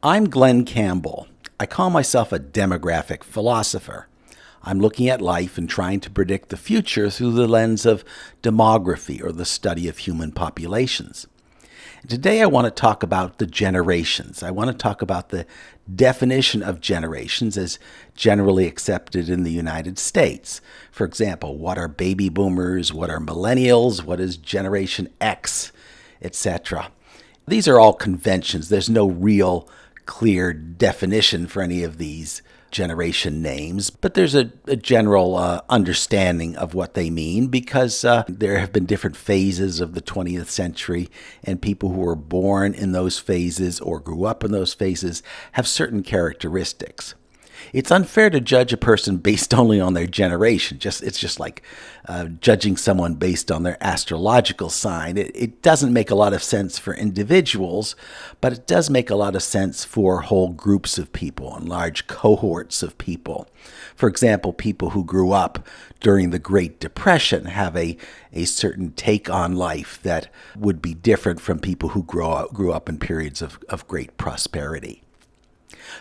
I'm Glenn Campbell. I call myself a demographic philosopher. I'm looking at life and trying to predict the future through the lens of demography, or the study of human populations. Today I want to talk about the generations. I want to talk about the definition of generations as generally accepted in the United States. For example, what are baby boomers? What are millennials? What is Generation X, etc.? These are all conventions. There's no real clear definition for any of these generation names, but there's a general understanding of what they mean because there have been different phases of the 20th century, and people who were born in those phases or grew up in those phases have certain characteristics. It's unfair to judge a person based only on their generation. It's just like judging someone based on their astrological sign. It doesn't make a lot of sense for individuals, but it does make a lot of sense for whole groups of people and large cohorts of people. For example, people who grew up during the Great Depression have a certain take on life that would be different from people who grew up in periods of great prosperity.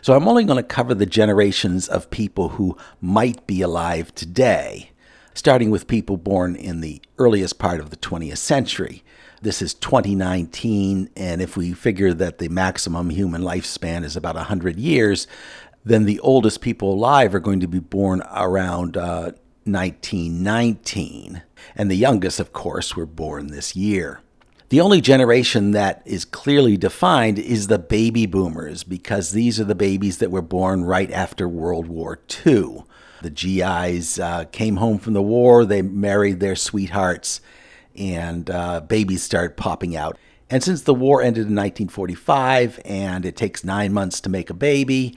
So I'm only going to cover the generations of people who might be alive today, starting with people born in the earliest part of the 20th century. This is 2019, and if we figure that the maximum human lifespan is about 100 years, then the oldest people alive are going to be born around 1919. And the youngest, of course, were born this year. The only generation that is clearly defined is the baby boomers, because these are the babies that were born right after World War II. The GIs came home from the war, they married their sweethearts, and babies started popping out. And since the war ended in 1945 and it takes 9 months to make a baby,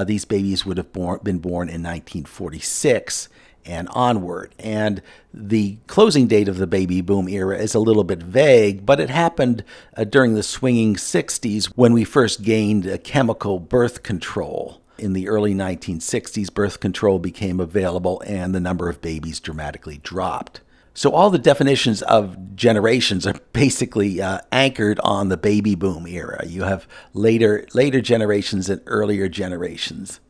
these babies would have been born in 1946 and onward. And the closing date of the baby boom era is a little bit vague, but it happened during the Swinging Sixties when we first gained chemical birth control. In the early 1960s, birth control became available and the number of babies dramatically dropped. So all the definitions of generations are basically anchored on the baby boom era. You have later generations and earlier generations.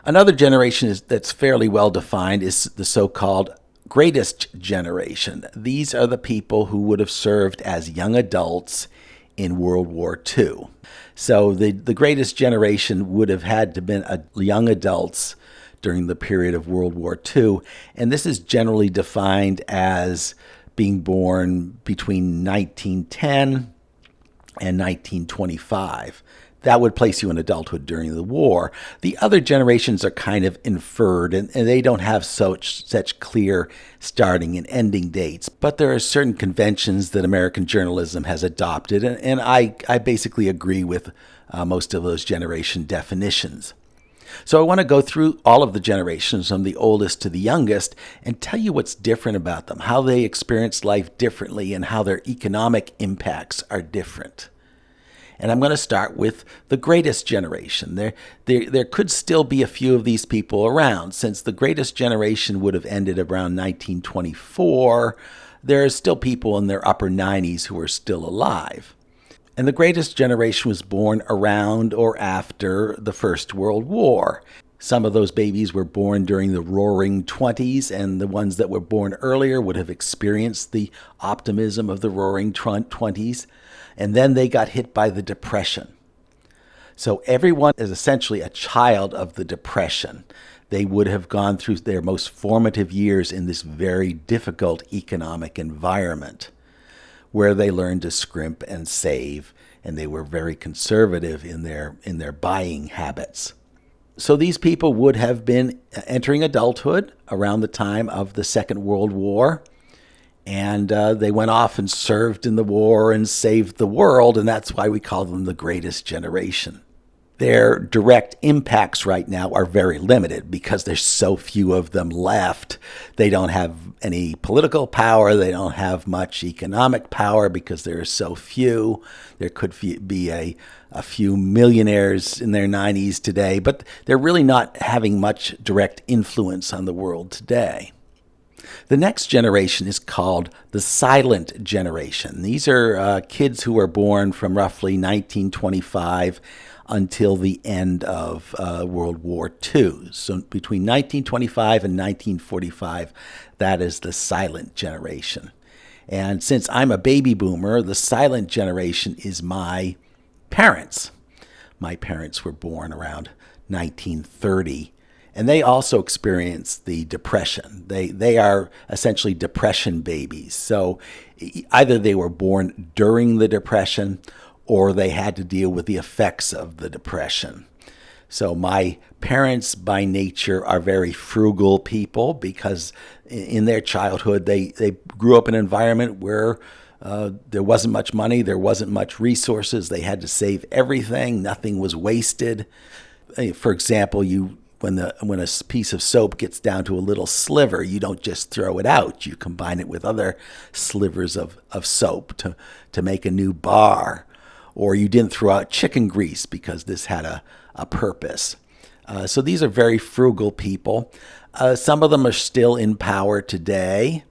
Another generation that's fairly well defined is the so-called greatest generation. These are the people who would have served as young adults in World War II. So the greatest generation would have had to have been young adults during the period of World War II, and this is generally defined as being born between 1910 and 1925. That would place you in adulthood during the war. The other generations are kind of inferred, and they don't have such clear starting and ending dates. But there are certain conventions that American journalism has adopted, and I basically agree with most of those generation definitions. So I want to go through all of the generations from the oldest to the youngest and tell you what's different about them, how they experience life differently, and how their economic impacts are different. And I'm going to start with the greatest generation. There could still be a few of these people around. Since the greatest generation would have ended around 1924, there are still people in their upper 90s who are still alive. And the greatest generation was born around or after the First World War. Some of those babies were born during the Roaring '20s, and the ones that were born earlier would have experienced the optimism of the Roaring '20s. And then they got hit by the Depression. So everyone is essentially a child of the Depression. They would have gone through their most formative years in this very difficult economic environment where they learned to scrimp and save, and they were very conservative in their buying habits. So these people would have been entering adulthood around the time of the Second World War. And they went off and served in the war and saved the world, and that's why we call them the greatest generation. Their direct impacts right now are very limited because there's so few of them left. They don't have any political power. They don't have much economic power because there are so few. There could be a few millionaires in their 90s today, but they're really not having much direct influence on the world today. The next generation is called the silent generation. These are kids who were born from roughly 1925 until the end of World War II. So between 1925 and 1945, that is the silent generation. And since I'm a baby boomer, the silent generation is my parents. My parents were born around 1930. And they also experienced the Depression. They are essentially Depression babies. So either they were born during the Depression or they had to deal with the effects of the Depression. So my parents by nature are very frugal people because in their childhood they grew up in an environment where there wasn't much money, there wasn't much resources. They had to save everything. Nothing was wasted. For example, when a piece of soap gets down to a little sliver, you don't just throw it out. You combine it with other slivers of soap to make a new bar. Or you didn't throw out chicken grease because this had a purpose. So these are very frugal people. Some of them are still in power today.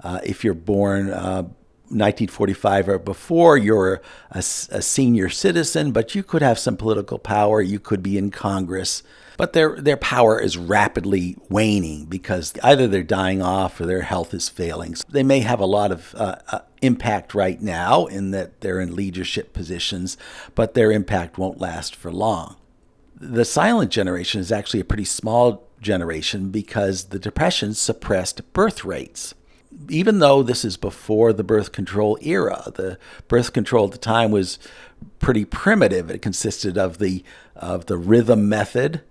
If you're born 1945 or before, you're a senior citizen, but you could have some political power. You could be in Congress. But their power is rapidly waning because either they're dying off or their health is failing. So they may have a lot of impact right now in that they're in leadership positions, but their impact won't last for long. The silent generation is actually a pretty small generation because the Depression suppressed birth rates. Even though this is before the birth control era, the birth control at the time was pretty primitive. It consisted of the rhythm method,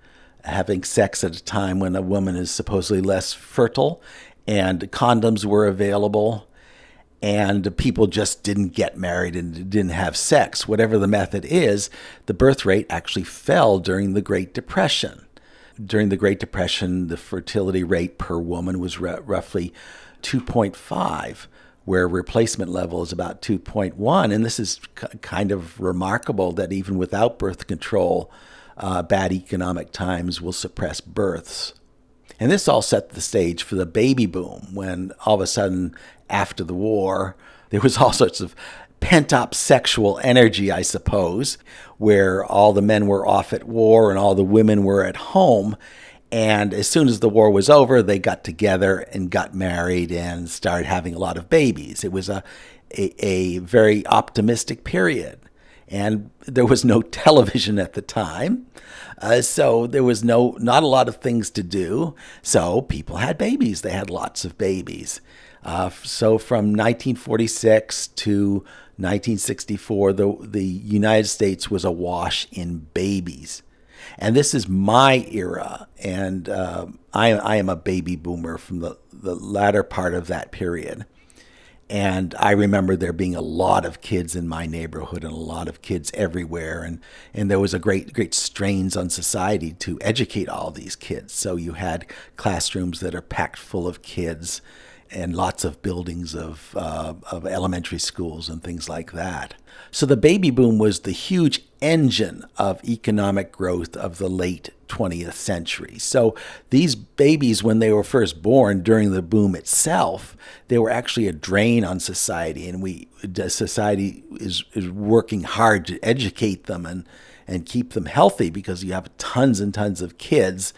having sex at a time when a woman is supposedly less fertile, and condoms were available, and people just didn't get married and didn't have sex. Whatever the method is, the birth rate actually fell during the Great Depression. During the Great Depression, the fertility rate per woman was roughly 2.5, where replacement level is about 2.1. And this is kind of remarkable that even without birth control, bad economic times will suppress births. And this all set the stage for the baby boom when all of a sudden after the war, there was all sorts of pent-up sexual energy, I suppose, where all the men were off at war and all the women were at home. And as soon as the war was over, they got together and got married and started having a lot of babies. It was a very optimistic period. And there was no television at the time, so there was not a lot of things to do. So people had babies. They had lots of babies. So from 1946 to 1964, the United States was awash in babies. And this is my era, and I am a baby boomer from the latter part of that period. And I remember there being a lot of kids in my neighborhood and a lot of kids everywhere. And there was a great strains on society to educate all these kids. So you had classrooms that are packed full of kids and lots of buildings of elementary schools and things like that. So the baby boom was the huge engine of economic growth of the late 20th century. So these babies, when they were first born during the boom itself, they were actually a drain on society. And society is working hard to educate them and keep them healthy because you have tons and tons of kids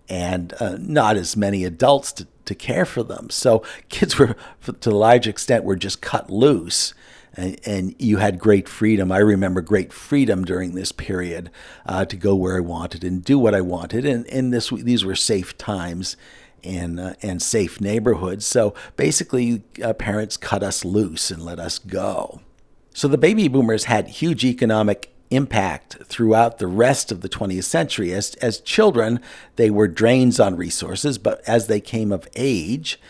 and not as many adults to care for them. So kids were, to a large extent, were just cut loose. And you had great freedom. I remember great freedom during this period to go where I wanted and do what I wanted. And these were safe times and safe neighborhoods. So basically, parents cut us loose and let us go. So the baby boomers had huge economic impact throughout the rest of the 20th century. As children, they were drains on resources, but as they came of age,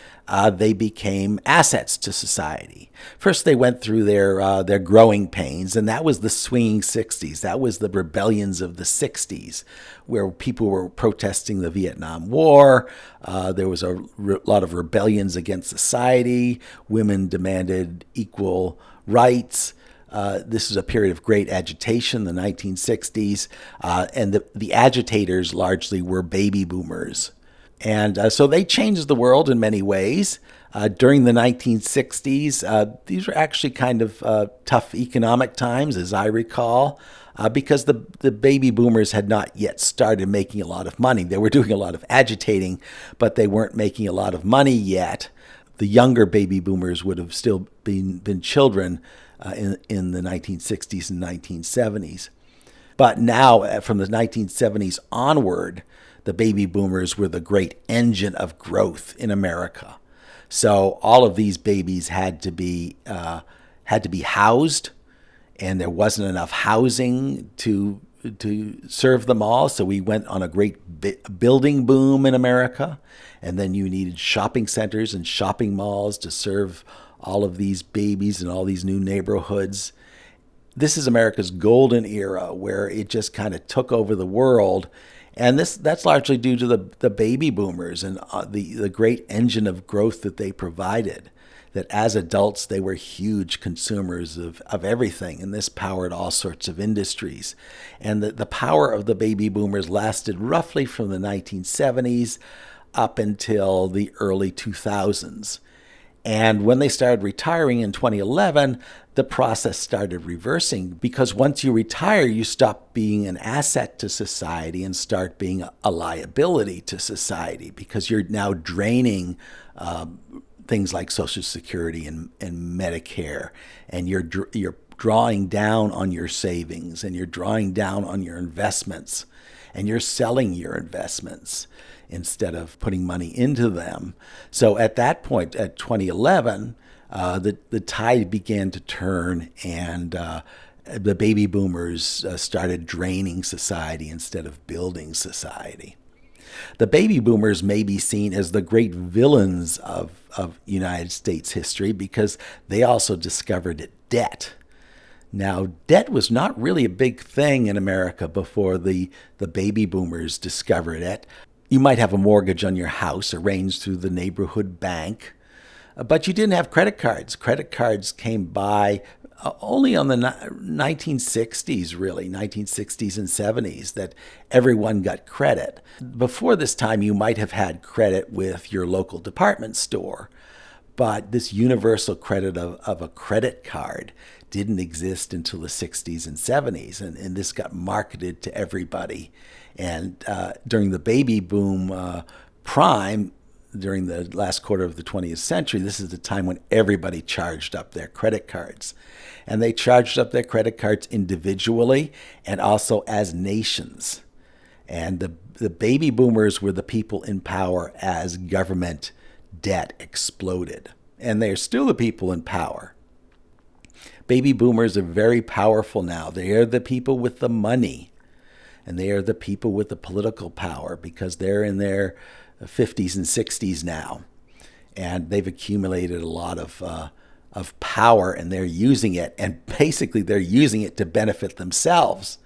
they became assets to society. First, they went through their growing pains, and that was the Swinging Sixties. That was the rebellions of the 60s, where people were protesting the Vietnam War. There was a lot of rebellions against society. Women demanded equal rights. This is a period of great agitation, the 1960s, and the agitators largely were baby boomers. And so they changed the world in many ways. During the 1960s, these were actually kind of tough economic times, as I recall, because the baby boomers had not yet started making a lot of money. They were doing a lot of agitating, but they weren't making a lot of money yet. The younger baby boomers would have still been children in the 1960s and 1970s. But now, from the 1970s onward, the baby boomers were the great engine of growth in America. So all of these babies had to be housed, and there wasn't enough housing to serve them all. So we went on a great building boom in America, and then you needed shopping centers and shopping malls to serve all of these babies and all these new neighborhoods. This is America's golden era, where it just kind of took over the world. And that's largely due to the baby boomers and the great engine of growth that they provided. That as adults, they were huge consumers of everything, and this powered all sorts of industries. And the power of the baby boomers lasted roughly from the 1970s up until the early 2000s. And when they started retiring in 2011, the process started reversing, because once you retire, you stop being an asset to society and start being a liability to society, because you're now draining things like Social Security and Medicare, and you're drawing down on your savings, and you're drawing down on your investments, and you're selling your investments instead of putting money into them. So at that point, at 2011, the tide began to turn, and the baby boomers started draining society instead of building society. The baby boomers may be seen as the great villains of United States history, because they also discovered debt. Now, debt was not really a big thing in America before the baby boomers discovered it. You might have a mortgage on your house arranged through the neighborhood bank, but you didn't have credit cards. Credit cards came by only on the 1960s, really, 1960s and 70s, that everyone got credit. Before this time, you might have had credit with your local department store, but this universal credit of a credit card didn't exist until the 60s and 70s, and this got marketed to everybody. And during the baby boom prime, during the last quarter of the 20th century, this is the time when everybody charged up their credit cards. And they charged up their credit cards individually and also as nations. And the baby boomers were the people in power as government debt exploded. And they are still the people in power. Baby boomers are very powerful now. They are the people with the money. And they are the people with the political power, because they're in their 50s and 60s now. And they've accumulated a lot of power, and they're using it. And basically, they're using it to benefit themselves.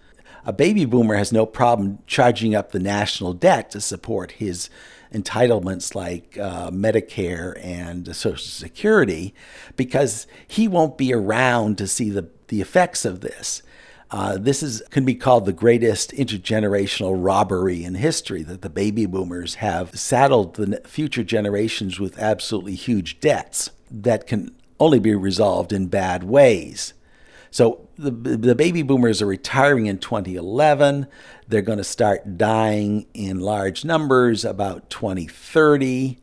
A baby boomer has no problem charging up the national debt to support his entitlements like Medicare and Social Security, because he won't be around to see the effects of this. This can be called the greatest intergenerational robbery in history, that the baby boomers have saddled the future generations with absolutely huge debts that can only be resolved in bad ways. So the baby boomers are retiring in 2011. They're going to start dying in large numbers about 2030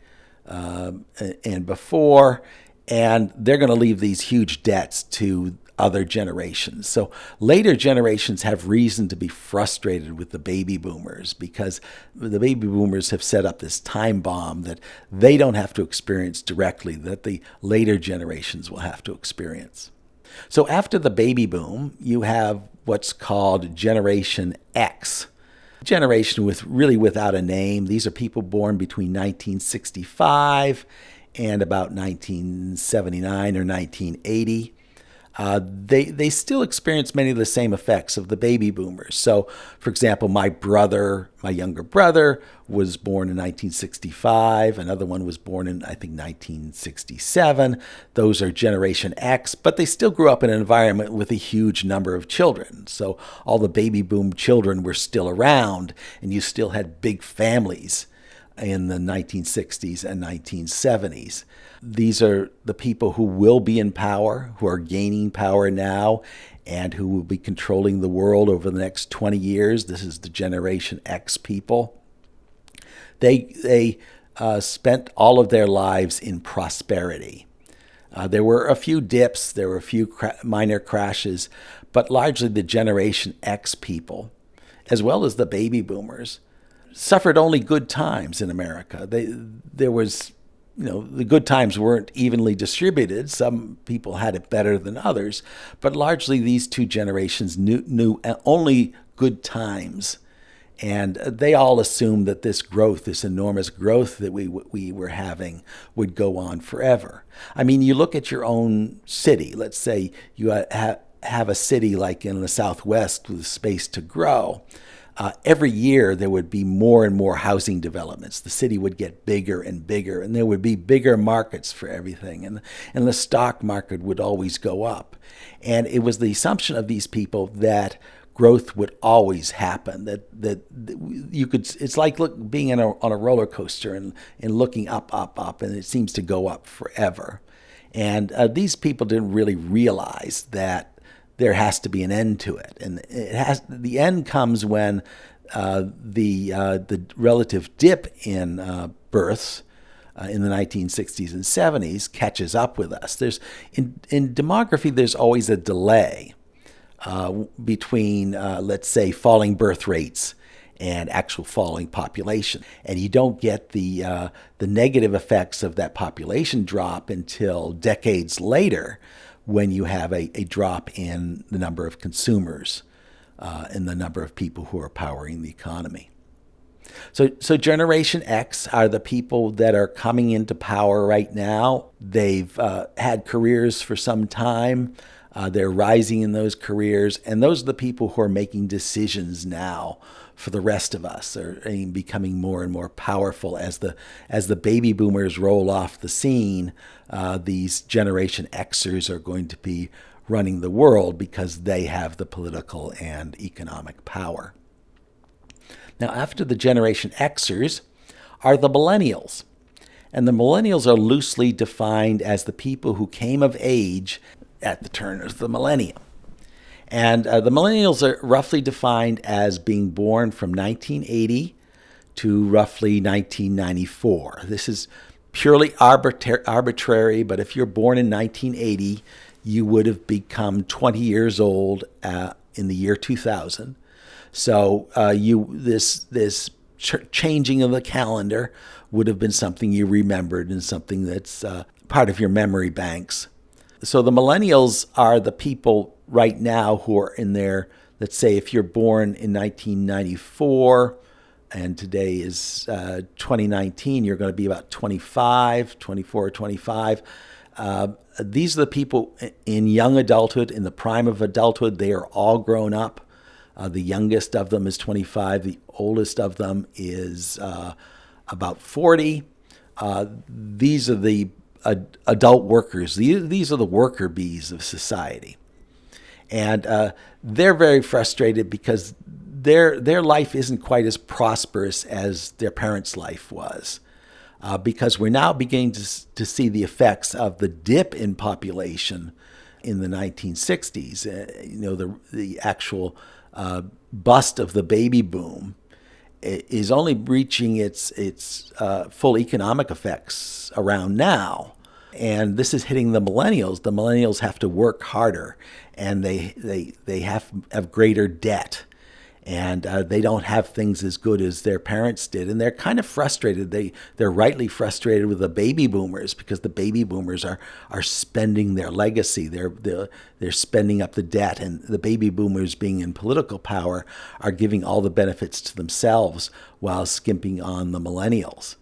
and before, and they're going to leave these huge debts to other generations. So later generations have reason to be frustrated with the baby boomers, because the baby boomers have set up this time bomb that they don't have to experience directly, that the later generations will have to experience. So after the baby boom, you have what's called Generation X. Generation without a name. These are people born between 1965 and about 1979 or 1980. They still experience many of the same effects of the baby boomers. So, for example, my younger brother, was born in 1965. Another one was born in, I think, 1967. Those are Generation X, but they still grew up in an environment with a huge number of children. So all the baby boom children were still around, and you still had big families. in the 1960s and 1970s. These are the people who will be in power, who are gaining power now, and who will be controlling the world over the next 20 years. This is the Generation X people. They spent all of their lives in prosperity. There were a few dips, there were a few minor crashes, but largely the Generation X people, as well as the baby boomers, suffered only good times in America. There was, the good times weren't evenly distributed. Some people had it better than others, but largely these two generations knew only good times. And they all assumed that this growth, this enormous growth that we were having, would go on forever. I mean, you look at your own city. Let's say you have a city like in the Southwest with space to grow. Every year there would be more and more housing developments. The city would get bigger and bigger, and there would be bigger markets for everything. And the stock market would always go up. And it was the assumption of these people that growth would always happen, that you could, it's like being on a roller coaster and looking up, and it seems to go up forever. And these people didn't really realize that there has to be an end to it. And the end comes when the relative dip in births in the 1960s and 70s catches up with us. In demography, there's always a delay between, let's say, falling birth rates and actual falling population. And you don't get the negative effects of that population drop until decades later, when you have a drop in the number of consumers and the number of people who are powering the economy. So Generation X are the people that are coming into power right now. They've had careers for some time. They're rising in those careers, and those are the people who are making decisions now for the rest of us. They're becoming more and more powerful as the baby boomers roll off the scene. These Generation Xers are going to be running the world because they have the political and economic power. Now, after the Generation Xers are the Millennials. And the Millennials are loosely defined as the people who came of age at the turn of the millennium. And the Millennials are roughly defined as being born from 1980 to roughly 1994. This is purely arbitrary, but if you're born in 1980, you would have become 20 years old in the year 2000. So this changing of the calendar would have been something you remembered and something that's part of your memory banks. So the Millennials are the people right now who are in their, let's say if you're born in 1994 and today is 2019, you're going to be about 24 or 25. These are the people in young adulthood, in the prime of adulthood. They are all grown up. The youngest of them is 25. The oldest of them is about 40. These are the adult workers. These are the worker bees of society. And they're very frustrated because their life isn't quite as prosperous as their parents' life was. Because we're now beginning to see the effects of the dip in population in the 1960s. The actual bust of the baby boom is only reaching its full economic effects around now. And this is hitting the Millennials. The Millennials have to work harder, and they have greater debt. And they don't have things as good as their parents did. And they're kind of frustrated. They're rightly frustrated with the baby boomers because the baby boomers are spending their legacy. They're spending up the debt. And the baby boomers, being in political power, are giving all the benefits to themselves while skimping on the Millennials.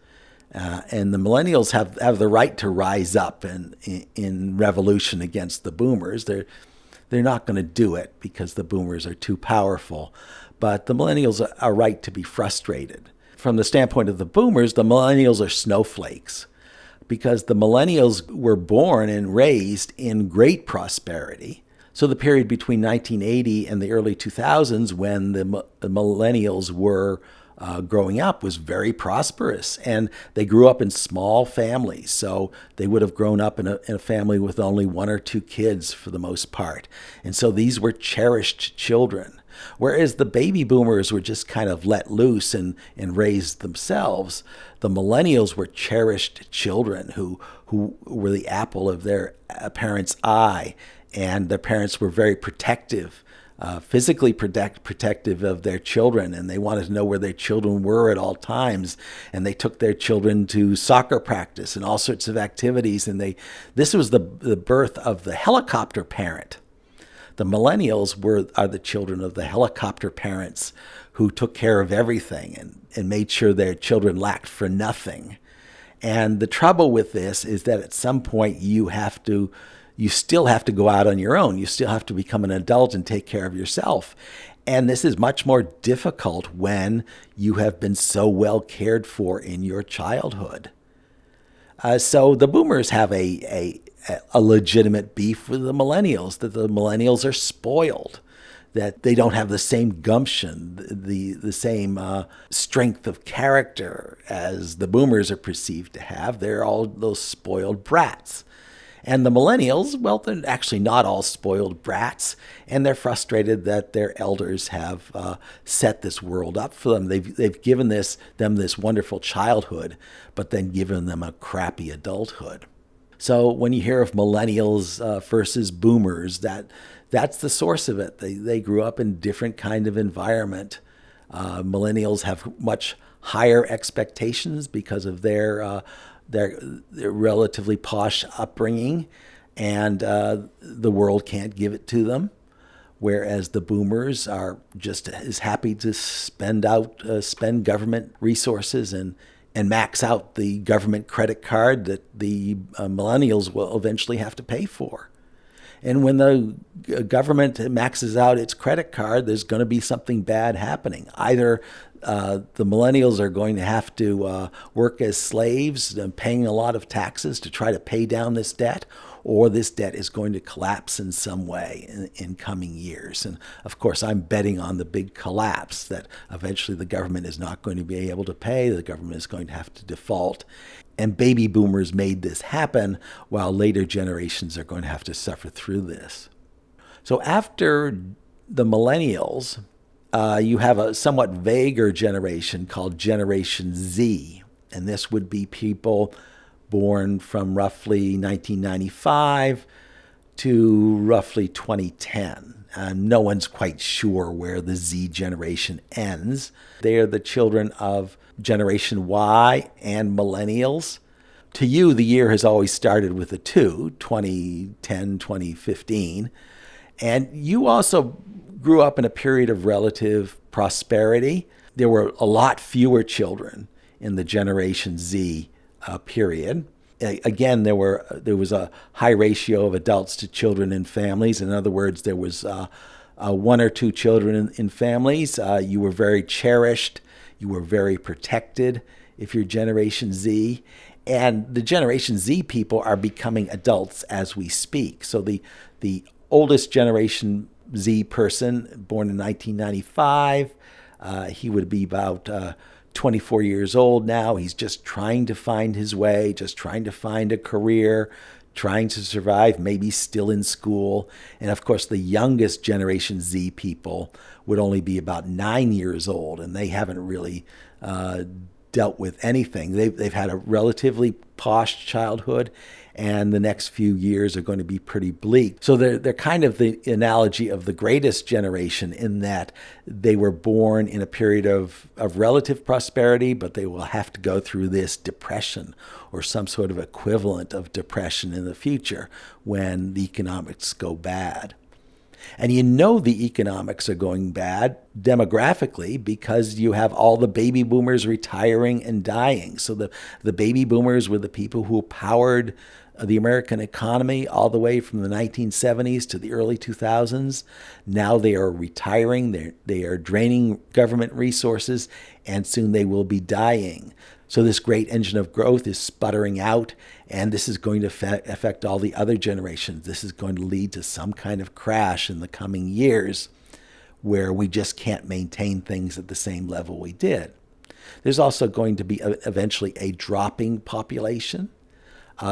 And the Millennials have the right to rise up in revolution against the boomers. They're not going to do it because the boomers are too powerful. But the Millennials are right to be frustrated. From the standpoint of the boomers, the Millennials are snowflakes because the Millennials were born and raised in great prosperity. So the period between 1980 and the early 2000s, when the Millennials were growing up was very prosperous, and they grew up in small families. So they would have grown up in a family with only one or two kids for the most part. And so these were cherished children. Whereas the baby boomers were just kind of let loose and raised themselves, the millennials were cherished children who were the apple of their parents' eye, and their parents were very protective, physically protective of their children, and they wanted to know where their children were at all times. And they took their children to soccer practice and all sorts of activities. And this was the birth of the helicopter parent. The millennials are the children of the helicopter parents who took care of everything and made sure their children lacked for nothing. And the trouble with this is that at some point you still have to go out on your own. You still have to become an adult and take care of yourself. And this is much more difficult when you have been so well cared for in your childhood. So the boomers have a legitimate beef with the millennials, that the millennials are spoiled, that they don't have the same gumption, the same strength of character as the boomers are perceived to have. They're all those spoiled brats. And the millennials, well, they're actually not all spoiled brats, and they're frustrated that their elders have set this world up for them. They've given them this wonderful childhood, but then given them a crappy adulthood. So when you hear of millennials versus boomers, that's the source of it. They grew up in different kind of environment. Millennials have much higher expectations because of their relatively posh upbringing, and the world can't give it to them. Whereas the boomers are just as happy to spend government resources and max out the government credit card that the millennials will eventually have to pay for. And when the government maxes out its credit card, there's going to be something bad happening. Either the millennials are going to have to work as slaves and paying a lot of taxes to try to pay down this debt, or this debt is going to collapse in some way in coming years. And of course, I'm betting on the big collapse, that eventually the government is not going to be able to pay, the government is going to have to default. And baby boomers made this happen, while later generations are going to have to suffer through this. So after the millennials, you have a somewhat vaguer generation called Generation Z. And this would be people born from roughly 1995 to roughly 2010. No one's quite sure where the Z generation ends. They are the children of Generation Y and millennials. To you, the year has always started with a 2, 2010, 2015. And you also grew up in a period of relative prosperity. There were a lot fewer children in the Generation Z period. Again, there was a high ratio of adults to children in families. In other words, there was one or two children in families. You were very cherished. You were very protected if you're Generation Z. And the Generation Z people are becoming adults as we speak. So the oldest Generation Z person, born in 1995, he would be about 24 years old now. He's just trying to find his way, just trying to find a career, trying to survive, maybe still in school. And of course, the youngest Generation Z people would only be about 9 years old, and they haven't really dealt with anything. They've had a relatively posh childhood, and the next few years are going to be pretty bleak. So they're kind of the analogy of the greatest generation, in that they were born in a period of relative prosperity, but they will have to go through this depression or some sort of equivalent of depression in the future when the economics go bad. And you know the economics are going bad demographically because you have all the baby boomers retiring and dying. So the baby boomers were the people who powered the American economy all the way from the 1970s to the early 2000s. Now they are retiring, they are draining government resources, and soon they will be dying. So this great engine of growth is sputtering out, and this is going to affect all the other generations. This is going to lead to some kind of crash in the coming years where we just can't maintain things at the same level we did. There's also going to be eventually a dropping population.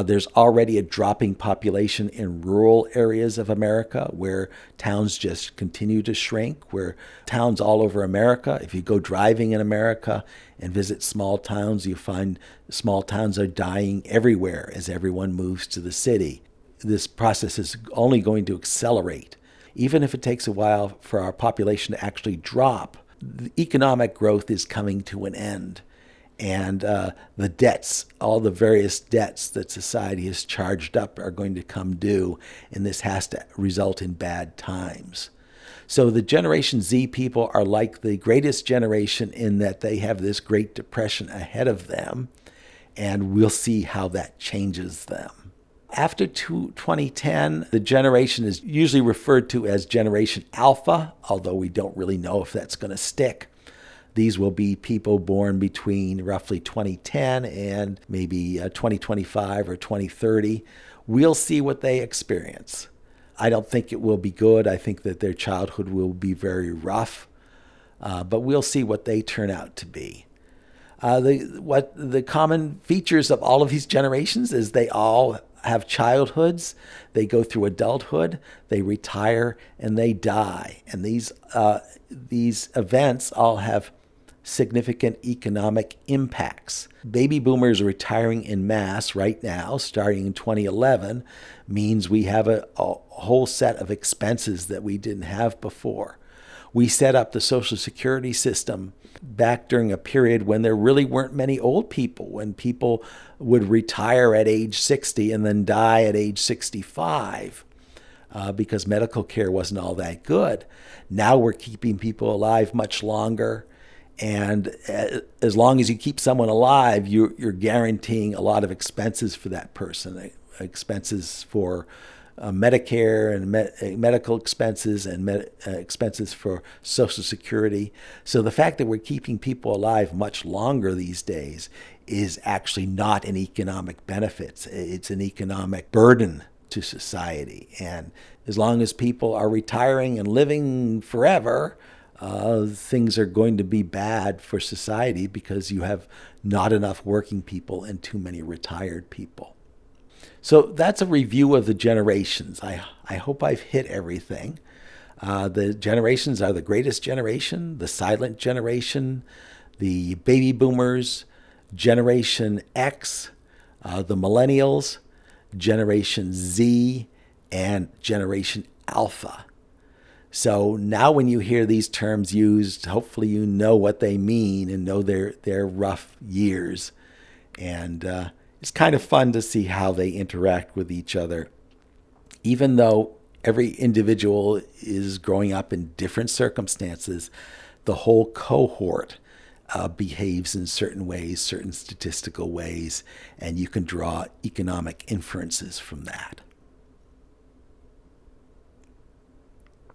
There's already a dropping population in rural areas of America where towns just continue to shrink, where towns all over America, if you go driving in America and visit small towns, you find small towns are dying everywhere as everyone moves to the city. This process is only going to accelerate. Even if it takes a while for our population to actually drop, the economic growth is coming to an end. And the debts, all the various debts that society has charged up are going to come due, and this has to result in bad times. So the Generation Z people are like the greatest generation in that they have this Great Depression ahead of them, and we'll see how that changes them. After 2010, the generation is usually referred to as Generation Alpha, although we don't really know if that's going to stick. These will be people born between roughly 2010 and maybe 2025 or 2030. We'll see what they experience. I don't think it will be good. I think that their childhood will be very rough, but we'll see what they turn out to be. The common features of all of these generations is they all have childhoods, they go through adulthood, they retire, and they die. And these events all have significant economic impacts. Baby boomers retiring en masse right now, starting in 2011, means we have a whole set of expenses that we didn't have before. We set up the Social Security system back during a period when there really weren't many old people, when people would retire at age 60 and then die at age 65 because medical care wasn't all that good. Now we're keeping people alive much longer. And as long as you keep someone alive, you're guaranteeing a lot of expenses for that person, expenses for Medicare and medical expenses and expenses for Social Security. So the fact that we're keeping people alive much longer these days is actually not an economic benefit. It's an economic burden to society. And as long as people are retiring and living forever, things are going to be bad for society because you have not enough working people and too many retired people. So that's a review of the generations. I hope I've hit everything. The generations are the greatest generation, the silent generation, the baby boomers, Generation X, the Millennials, Generation Z, and Generation Alpha. So now when you hear these terms used, hopefully you know what they mean and know their rough years. And it's kind of fun to see how they interact with each other. Even though every individual is growing up in different circumstances, the whole cohort behaves in certain ways, certain statistical ways, and you can draw economic inferences from that.